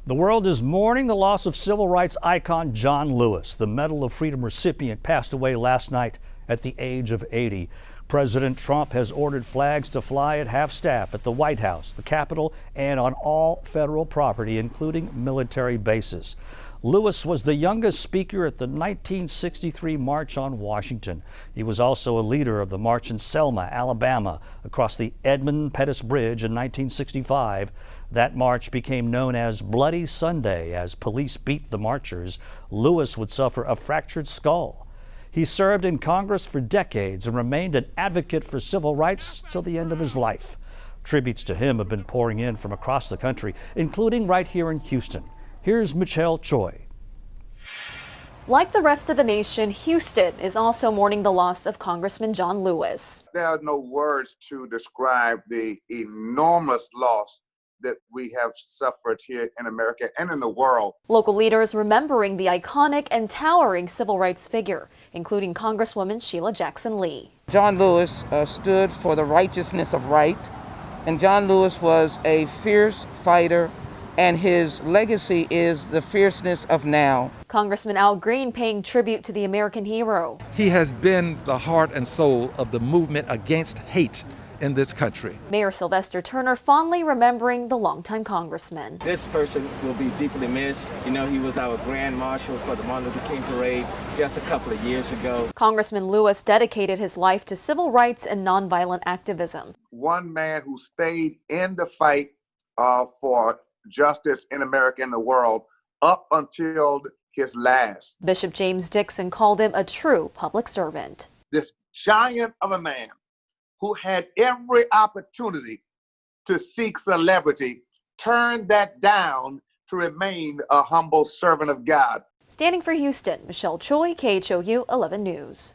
The world is mourning the loss of civil rights icon John Lewis. The Medal of Freedom recipient passed away last night at the age of 80. President Trump has ordered flags to fly at half-staff at the White House, the Capitol, and on all federal property, including military bases. Lewis was the youngest speaker at the 1963 March on Washington. He was also a leader of the march in Selma, Alabama, across the Edmund Pettus Bridge in 1965. That march became known as Bloody Sunday. As police beat the marchers, Lewis would suffer a fractured skull. He served in Congress for decades and remained an advocate for civil rights till the end of his life. Tributes to him have been pouring in from across the country, including right here in Houston. Here's Michelle Choi. Like the rest of the nation, Houston is also mourning the loss of Congressman John Lewis. There are no words to describe the enormous loss that we have suffered here in America and in the world. Local leaders remembering the iconic and towering civil rights figure, including Congresswoman Sheila Jackson Lee. John Lewis stood for the righteousness of right, and John Lewis was a fierce fighter, and his legacy is the fierceness of now. Congressman Al Green paying tribute to the American hero. He has been the heart and soul of the movement against hate in this country. Mayor Sylvester Turner fondly remembering the longtime congressman. This person will be deeply missed. You know, he was our grand marshal for the Martin Luther King Parade just a couple of years ago. Congressman Lewis dedicated his life to civil rights and nonviolent activism. One man who stayed in the fight for justice in America and the world up until his last. Bishop James Dixon called him a true public servant. This giant of a man who had every opportunity to seek celebrity turned that down to remain a humble servant of God. Standing for Houston, Michelle Choi, KHOU 11 News.